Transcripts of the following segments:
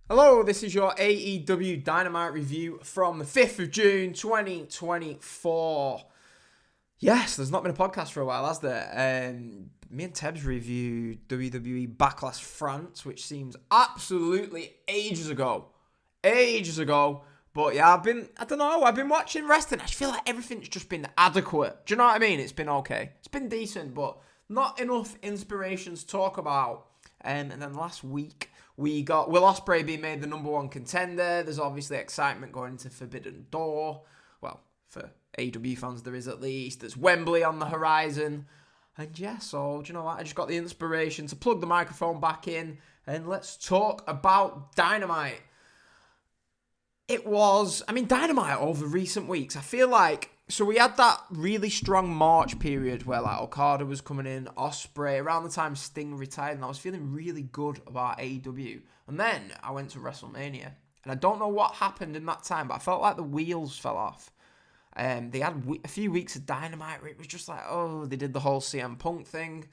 Hello, this is your AEW Dynamite review from the 5th of June 2024. Yes, there's not been a podcast for a while, has there? Me and Tebs reviewed WWE Backlash France, which seems absolutely ages ago. Ages ago. But yeah, I've been watching wrestling. I just feel like everything's just been adequate. Do you know what I mean? It's been okay. It's been decent, but not enough inspirations to talk about. And then last week, we got Will Ospreay being made the number one contender. There's obviously excitement going into Forbidden Door. Well, for AEW fans, there is at least. There's Wembley on the horizon. And yeah, so, do you know what? I just got the inspiration to plug the microphone back in and let's talk about Dynamite. Dynamite over recent weeks, I feel like, so we had that really strong March period where like Okada was coming in, Ospreay, around the time Sting retired, and I was feeling really good about AEW. And then I went to WrestleMania, and I don't know what happened in that time, but I felt like the wheels fell off. They had a few weeks of Dynamite where it was just like, oh, they did the whole CM Punk thing.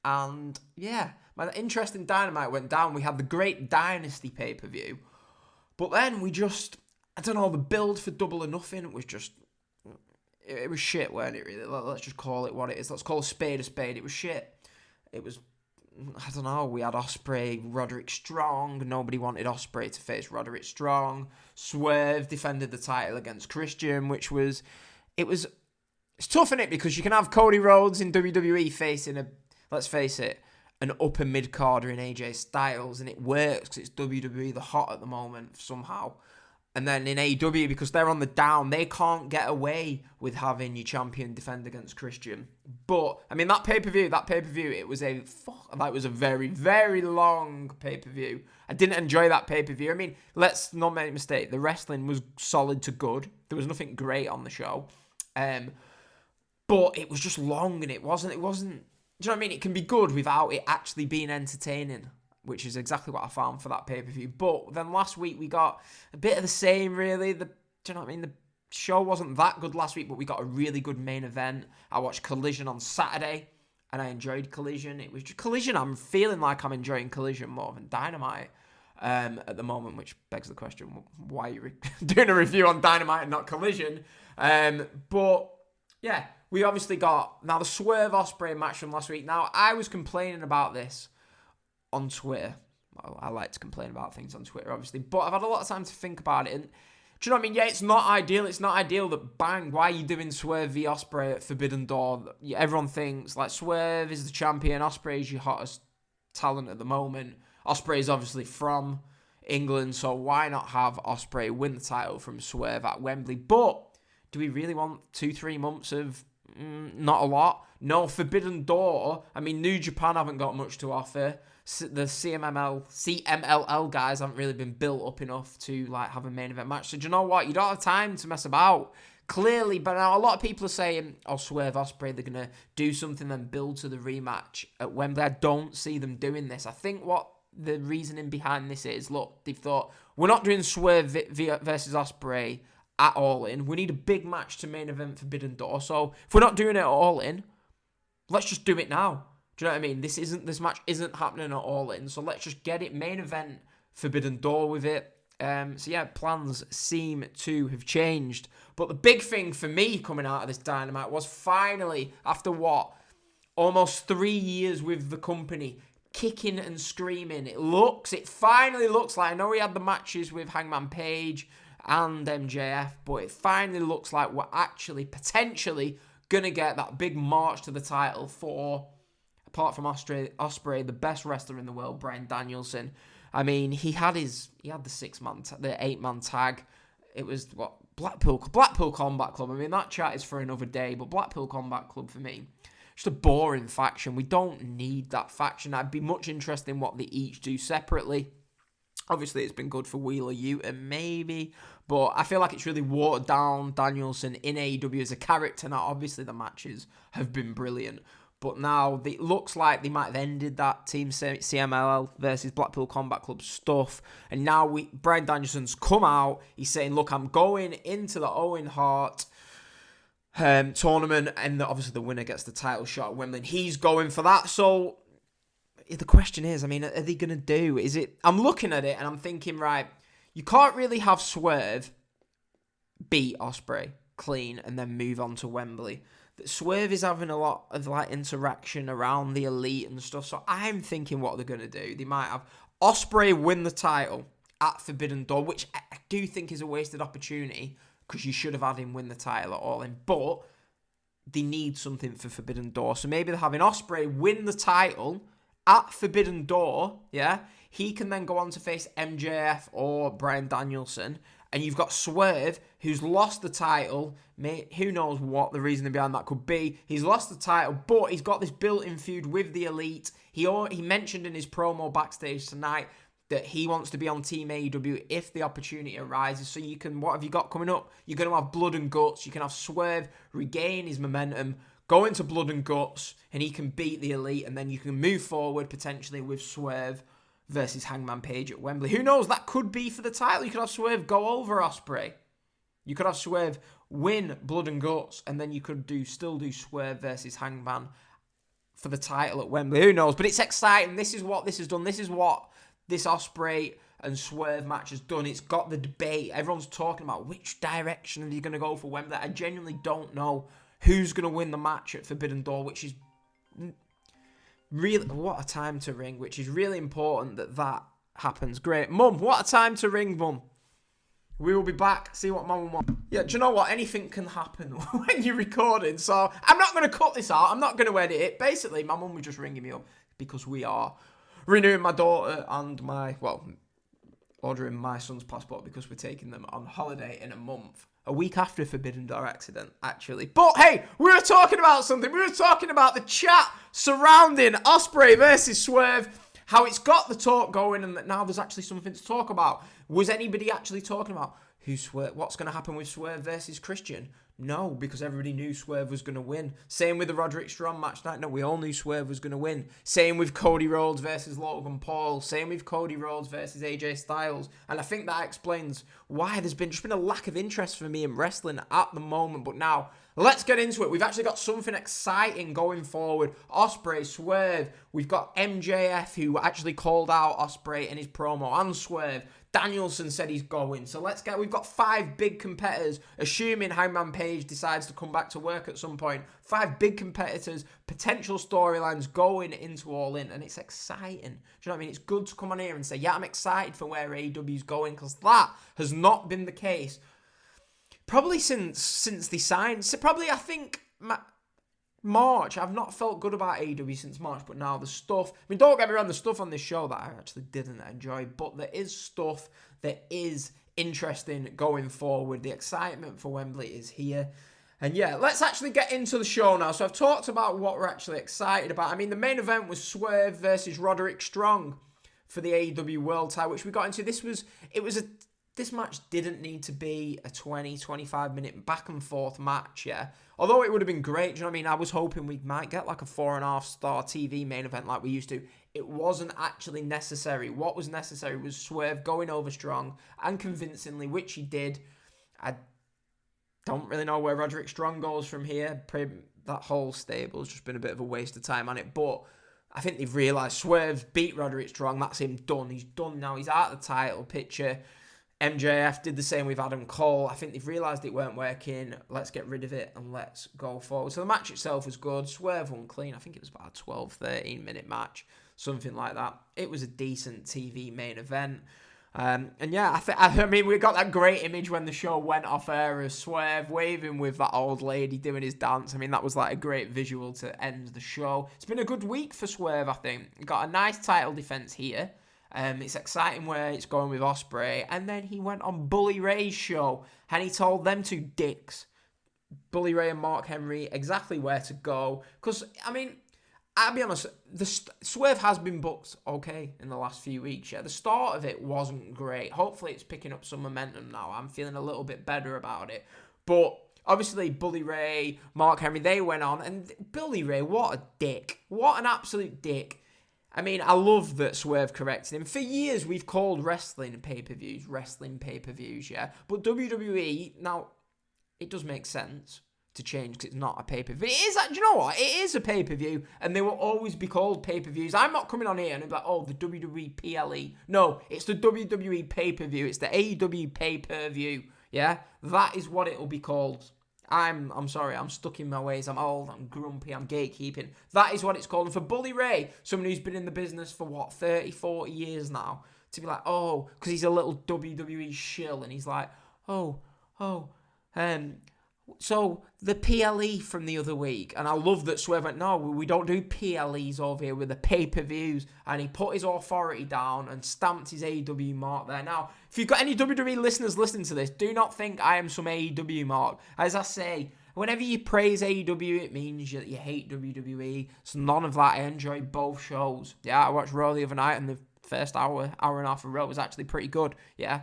And yeah, my interest in Dynamite went down. We had the Great Dynasty pay-per-view. But then the build for Double or Nothing was just, it was shit, weren't it, really? Let's just call it what it is. Let's call a spade a spade. It was shit. It was, we had Ospreay, Roderick Strong. Nobody wanted Ospreay to face Roderick Strong. Swerve defended the title against Christian, it's tough, innit? Because you can have Cody Rhodes in WWE facing let's face it, an upper mid-carder in AJ Styles, and it works because it's WWE, the hot at the moment, somehow. And then in AEW, because they're on the down, they can't get away with having your champion defend against Christian. But, that pay-per-view, it was that was a very, very long pay-per-view. I didn't enjoy that pay-per-view. Let's not make a mistake. The wrestling was solid to good. There was nothing great on the show. But it was just long, and it wasn't... Do you know what I mean? It can be good without it actually being entertaining, which is exactly what I found for that pay-per-view. But then last week we got a bit of the same, really. Do you know what I mean? The show wasn't that good last week, but we got a really good main event. I watched Collision on Saturday, and I enjoyed Collision. It was just Collision. I'm feeling like I'm enjoying Collision more than Dynamite at the moment, which begs the question, why are you doing a review on Dynamite and not Collision? But yeah, we obviously got now the Swerve Ospreay match from last week. Now, I was complaining about this on Twitter. Well, I like to complain about things on Twitter, obviously, but I've had a lot of time to think about it. And do you know what I mean? Yeah, it's not ideal. It's not ideal that, bang, why are you doing Swerve v Ospreay at Forbidden Door? Everyone thinks, like, Swerve is the champion. Ospreay is your hottest talent at the moment. Ospreay is obviously from England, so why not have Ospreay win the title from Swerve at Wembley? But do we really want 2-3 months of not a lot? No, Forbidden Door. New Japan haven't got much to offer. The CMLL guys haven't really been built up enough to have a main event match. So do you know what? You don't have time to mess about. Clearly, but now a lot of people are saying, Swerve Ospreay, they're going to do something and build to the rematch at Wembley. I don't see them doing this. I think what the reasoning behind this is, look, they've thought, we're not doing Swerve versus Ospreay at All In. We need a big match to main event Forbidden Door. So if we're not doing it at All In, let's just do it now. Do you know what I mean? This match isn't happening at All In, so let's just get it main event Forbidden Door with it. Plans seem to have changed. But the big thing for me coming out of this Dynamite was finally, after almost 3 years with the company, kicking and screaming. It finally looks like, I know we had the matches with Hangman Page and MJF, but it finally looks like we're actually potentially going to get that big march to the title for, apart from Ospreay, the best wrestler in the world, Bryan Danielson. He had the 8-man tag. It was Blackpool Combat Club. That chat is for another day, but Blackpool Combat Club for me, just a boring faction. We don't need that faction. I'd be much interested in what they each do separately. Obviously, it's been good for Wheeler Yuta, maybe, but I feel like it's really watered down Danielson in AEW as a character. Now, obviously, the matches have been brilliant, but now it looks like they might have ended that Team CMLL versus Blackpool Combat Club stuff, and now Bryan Danielson's come out. He's saying, look, I'm going into the Owen Hart tournament, and obviously the winner gets the title shot at Wembley, and he's going for that, so the question is, I mean, are they going to do? I'm looking at it and I'm thinking, right, you can't really have Swerve beat Ospreay clean and then move on to Wembley. Swerve is having a lot of like interaction around the elite and stuff, so I'm thinking what they're going to do. They might have Ospreay win the title at Forbidden Door, which I do think is a wasted opportunity because you should have had him win the title at All In, but they need something for Forbidden Door, so maybe they're having Ospreay win the title at Forbidden Door, yeah? He can then go on to face MJF or Bryan Danielson, and you've got Swerve, who's lost the title. Mate, who knows what the reasoning behind that could be. He's lost the title, but he's got this built-in feud with the Elite. He mentioned in his promo backstage tonight that he wants to be on Team AEW if the opportunity arises. So what have you got coming up? You're going to have Blood and Guts. You can have Swerve regain his momentum, go into Blood and Guts, and he can beat the Elite, and then you can move forward potentially with Swerve versus Hangman Page at Wembley. Who knows? That could be for the title. You could have Swerve go over Ospreay. You could have Swerve win Blood and Guts, and then you could still do Swerve versus Hangman for the title at Wembley. Who knows? But it's exciting. This is what this has done. This is what this Ospreay and Swerve match has done. It's got the debate. Everyone's talking about which direction are you going to go for Wembley. I genuinely don't know who's going to win the match at Forbidden Door, which is really, what a time to ring, which is really important that happens. Great. Mum, what a time to ring, Mum. We will be back. See what Mum wants. Yeah, do you know what? Anything can happen when you're recording, so I'm not going to cut this out. I'm not going to edit it. Basically, my mum was just ringing me up because we are renewing my daughter and ordering my son's passport because we're taking them on holiday in a month. A week after Forbidden Door accident, actually. But hey, we were talking about something. We were talking about the chat surrounding Ospreay versus Swerve, how it's got the talk going and that now there's actually something to talk about. Was anybody actually talking about what's going to happen with Swerve versus Christian? No, because everybody knew Swerve was going to win. Same with the Roderick Strong match night. No, we all knew Swerve was going to win. Same with Cody Rhodes versus Logan Paul. Same with Cody Rhodes versus AJ Styles. And I think that explains why there's just been a lack of interest for me in wrestling at the moment. But now, let's get into it. We've actually got something exciting going forward. Ospreay, Swerve. We've got MJF, who actually called out Ospreay in his promo, and Swerve. Danielson said he's going. So we've got 5 big competitors, assuming Hangman Page decides to come back to work at some point. 5 big competitors, potential storylines going into All In, and it's exciting. Do you know what I mean? It's good to come on here and say, yeah, I'm excited for where AEW's going, because that has not been the case probably since they signed. So probably, I think, March. I've not felt good about AEW since March, but now the stuff, I mean, don't get me wrong, the stuff on this show that I actually didn't enjoy, but there is stuff that is interesting going forward. The excitement for Wembley is here. And yeah, let's actually get into the show now. So I've talked about what we're actually excited about. I mean, the main event was Swerve versus Roderick Strong for the AEW World title, which we got into. This match didn't need to be a 20-25 minute back and forth match, yeah. Although it would have been great, do you know what I mean? I was hoping we might get like a 4.5 star TV main event like we used to. It wasn't actually necessary. What was necessary was Swerve going over Strong and convincingly, which he did. I don't really know where Roderick Strong goes from here. That whole stable's just been a bit of a waste of time on it, but I think they've realised Swerve beat Roderick Strong. That's him done. He's done now. He's out of the title picture. MJF did the same with Adam Cole. I think they've realised it weren't working. Let's get rid of it and let's go forward. So the match itself was good. Swerve won clean. I think it was about a 12-13 minute match, something like that. It was a decent TV main event. And yeah, I mean, we got that great image when the show went off air of Swerve waving with that old lady doing his dance. I mean, that was like a great visual to end the show. It's been a good week for Swerve, I think. Got a nice title defence here. It's exciting where it's going with Ospreay. And then he went on Bully Ray's show and he told them two dicks, Bully Ray and Mark Henry, exactly where to go. Because, I mean, I'll be honest, Swerve has been booked okay in the last few weeks. Yeah, the start of it wasn't great. Hopefully it's picking up some momentum now. I'm feeling a little bit better about it. But obviously Bully Ray, Mark Henry, they went on. And Bully Ray, what a dick. What an absolute dick. I mean, I love that Swerve corrected him. For years, we've called wrestling pay-per-views, yeah? But WWE, now, it does make sense to change because it's not a pay-per-view. But it is, do you know what? It is a pay-per-view, and they will always be called pay-per-views. I'm not coming on here and be like, oh, the WWE PLE. No, it's the WWE pay-per-view. It's the AEW pay-per-view. Yeah, that is what it will be called. I'm sorry, I'm stuck in my ways. I'm old, I'm grumpy, I'm gatekeeping. That is what it's called. And for Bully Ray, someone who's been in the business for 30, 40 years now, to be like, oh, because he's a little WWE shill, and he's like, so the PLE from the other week, and I love that Swerve went, no, we don't do PLEs over here with the pay-per-views, and he put his authority down and stamped his AEW mark there. Now, if you've got any WWE listeners listening to this, do not think I am some AEW mark. As I say, whenever you praise AEW, it means that you hate WWE. It's none of that. I enjoyed both shows. Yeah, I watched Raw the other night, and the first hour and a half of Raw was actually pretty good. Yeah.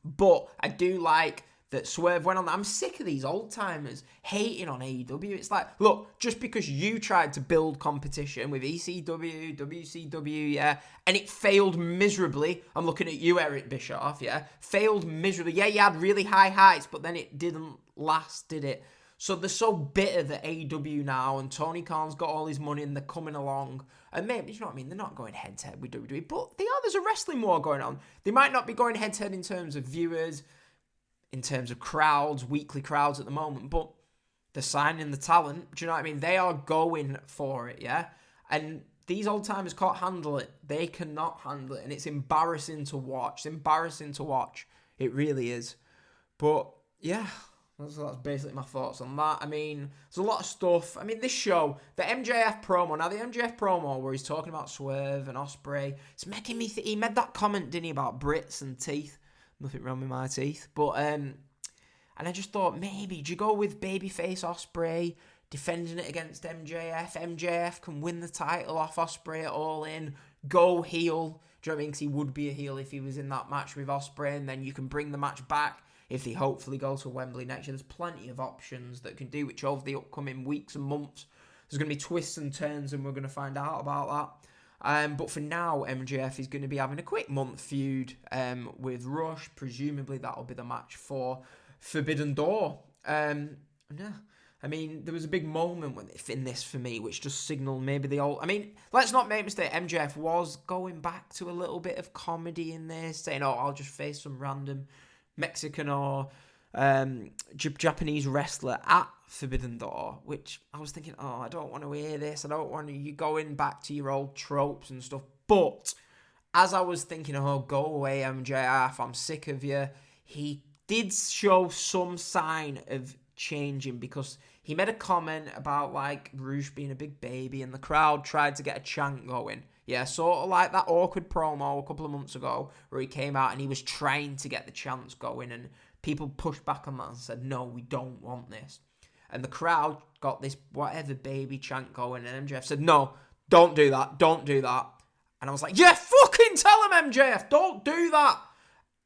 But I do like that Swerve went on that. I'm sick of these old-timers hating on AEW. It's like, look, just because you tried to build competition with ECW, WCW, yeah, and it failed miserably. I'm looking at you, Eric Bischoff, yeah, failed miserably. Yeah, you had really high heights, but then it didn't last, did it? So they're so bitter that AEW now, and Tony Khan's got all his money and they're coming along. And maybe, you know what I mean, they're not going head-to-head with WWE, but there's a wrestling war going on. They might not be going head-to-head in terms of viewers, in terms of crowds, weekly crowds at the moment, but they're signing the talent. Do you know what I mean? They are going for it, yeah? And these old-timers can't handle it. They cannot handle it, and it's embarrassing to watch. It's embarrassing to watch. It really is. But, yeah, that's basically my thoughts on that. I mean, there's a lot of stuff. I mean, this show, the MJF promo, now the MJF promo where he's talking about Swerve and Ospreay, it's making me he made that comment, didn't he, about Brits and teeth. Nothing wrong with my teeth. But, and I just thought, maybe, do you go with babyface Ospreay, defending it against MJF? MJF can win the title off Ospreay at All In, go heel. Do you know what I mean? Because he would be a heel if he was in that match with Ospreay, and then you can bring the match back if they hopefully go to Wembley next year. There's plenty of options that can do, which over the upcoming weeks and months, there's going to be twists and turns, and we're going to find out about that. But for now, MJF is going to be having a quick month feud with Rush. Presumably, that'll be the match for Forbidden Door. Yeah. I mean, there was a big moment in this for me, which just signalled maybe the old... I mean, let's not make a mistake. MJF was going back to a little bit of comedy in this, saying, oh, I'll just face some random Mexican or Japanese wrestler at Forbidden Door, which I was thinking, oh, I don't want to hear this. I don't want you going back to your old tropes and stuff. But as I was thinking, oh, go away, MJF, I'm sick of you, he did show some sign of changing, because he made a comment about, like, Rouge being a big baby, and the crowd tried to get a chant going. Yeah, sort of like that awkward promo a couple of months ago where he came out and he was trying to get the chants going, and people pushed back on that and said, no, we don't want this. And the crowd got this whatever baby chant going, and MJF said, no, don't do that, don't do that. And I was like, yeah, fucking tell him, MJF, don't do that.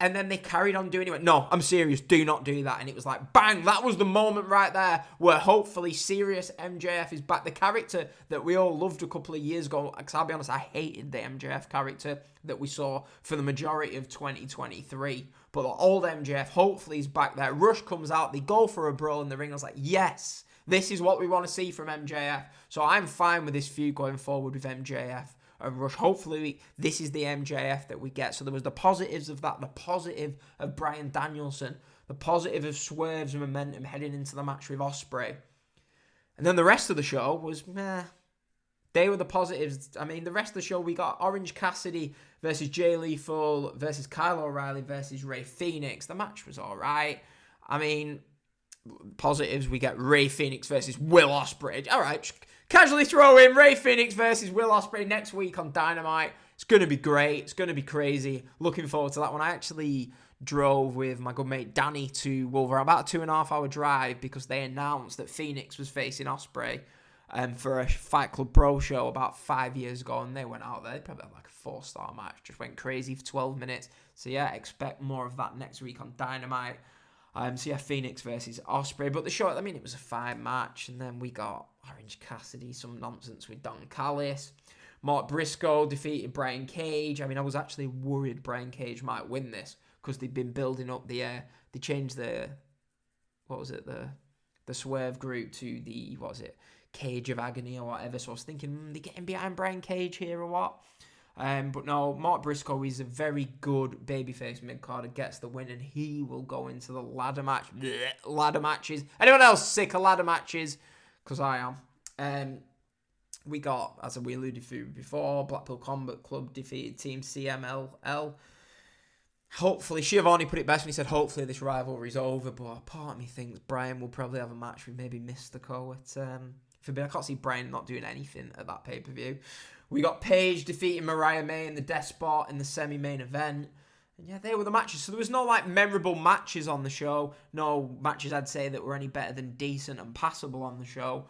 And then they carried on doing it. No, I'm serious, do not do that. And it was like, bang, that was the moment right there where hopefully serious MJF is back. The character that we all loved a couple of years ago, because I'll be honest, I hated the MJF character that we saw for the majority of 2023. But the old MJF hopefully is back there. Rush comes out, they go for a brawl in the ring. I was like, yes, this is what we want to see from MJF. So I'm fine with this feud going forward with MJF and Rush. Hopefully this is the MJF that we get. So there was the positives of that, the positive of Bryan Danielson, the positive of Swerve's momentum heading into the match with Ospreay. And then the rest of the show was meh. They were the positives. I mean, the rest of the show, we got Orange Cassidy versus Jay Lethal versus Kyle O'Reilly versus Rey Fenix. The match was all right. I mean, positives, we get Rey Fenix versus Will Ospreay. All right, casually throw in Rey Fenix versus Will Ospreay next week on Dynamite. It's going to be great. It's going to be crazy. Looking forward to that one. I actually drove with my good mate Danny to Wolverhampton, about a 2.5 hour drive, because they announced that Phoenix was facing Ospreay for a Fight Club Pro show about 5 years ago, and they went out there. They probably had like a 4-star match. Just went crazy for 12 minutes. So yeah, expect more of that next week on Dynamite. So yeah, Phoenix versus Ospreay. But the show, I mean, it was a fine match. And then we got Orange Cassidy, some nonsense with Don Callis. Mark Briscoe defeated Brian Cage. I mean, I was actually worried Brian Cage might win this, because they'd been building up they changed the, what was it, the the Swerve group to the, Cage of Agony or whatever. So I was thinking, they're getting behind Brian Cage here or what? But no, Mark Briscoe is a very good babyface mid-carder, gets the win, and he will go into the ladder matches. Anyone else sick of ladder matches? Because I am. We got, as we alluded to before, Blackpool Combat Club defeated Team CMLL. Hopefully, Schiavone put it best when he said, hopefully this rivalry's over, but part of me thinks Bryan will probably have a match with maybe Mystico at Forbidden. I can't see Bryan not doing anything at that pay-per-view. We got Paige defeating Mariah May and the Despot in the semi-main event. And yeah, they were the matches. So there was no memorable matches on the show. No matches I'd say that were any better than decent and passable on the show.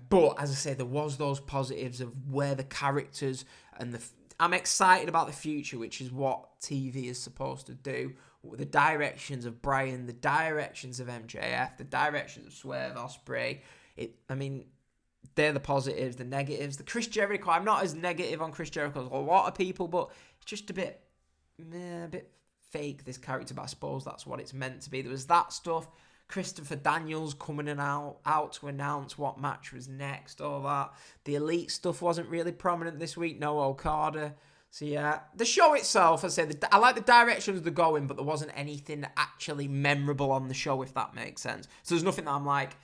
But as I say, there was those positives of where the characters and I'm excited about the future, which is what TV is supposed to do. The directions of Bryan, the directions of MJF, the directions of Swerve Ospreay. They're the positives. The negatives, the Chris Jericho. I'm not as negative on Chris Jericho as a lot of people, but it's just a bit fake, this character. But I suppose that's what it's meant to be. There was that stuff. Christopher Daniels coming out to announce what match was next, all that. The Elite stuff wasn't really prominent this week. No Okada. So yeah, the show itself, I like the directions they're going, but there wasn't anything actually memorable on the show, if that makes sense. So there's nothing that I'm like,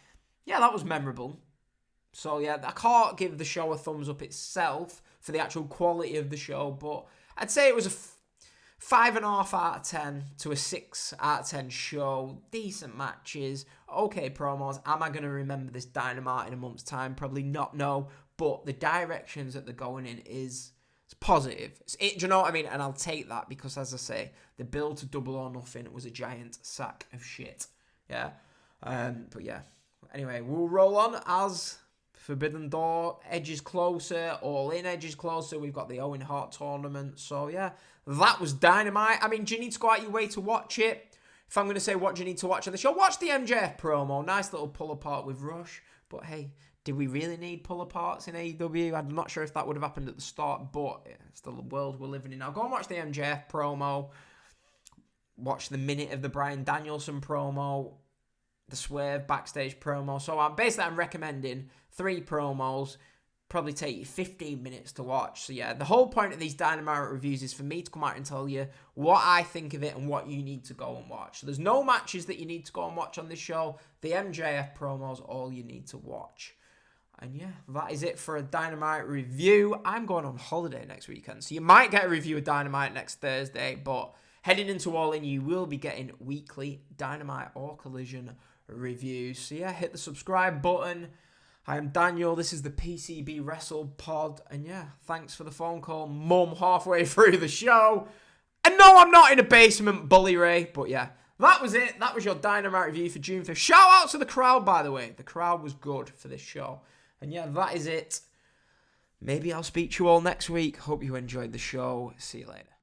yeah, that was memorable. So yeah, I can't give the show a thumbs up itself for the actual quality of the show, but I'd say it was a 5.5 out of 10 to a 6 out of 10 show. Decent matches, okay promos. Am I going to remember this Dynamite in a month's time? Probably not, no. But the directions that they're going in is positive. Do you know what I mean? And I'll take that because, as I say, the build to Double or Nothing was a giant sack of shit. Yeah. But yeah. Anyway, we'll roll on as Forbidden Door edges closer, All In edges closer. We've got the Owen Hart tournament. So yeah, that was Dynamite. Do you need to go out your way to watch it? If I'm going to say what do you need to watch on the show, watch the MJF promo. Nice little pull apart with Rush. But hey, did we really need pull aparts in AEW? I'm not sure if that would have happened at the start, but it's the world we're living in now. Go and watch the MJF promo. Watch the minute of the Bryan Danielson promo. The Swerve backstage promo. So I'm recommending 3 promos. Probably take you 15 minutes to watch. So yeah, the whole point of these Dynamite reviews is for me to come out and tell you what I think of it and what you need to go and watch. So there's no matches that you need to go and watch on this show. The MJF promo's all you need to watch. And yeah, that is it for a Dynamite review. I'm going on holiday next weekend, so you might get a review of Dynamite next Thursday, but heading into All In, you will be getting weekly Dynamite or Collision reviews. So yeah, hit the subscribe button. I am Daniel. This is the PCB Wrestle Pod. And yeah, thanks for the phone call, Mum, halfway through the show. And no, I'm not in a basement, Bully Ray. But yeah, that was it. That was your Dynamite review for June 5th. Shout out to the crowd, by the way. The crowd was good for this show. And yeah, that is it. Maybe I'll speak to you all next week. Hope you enjoyed the show. See you later.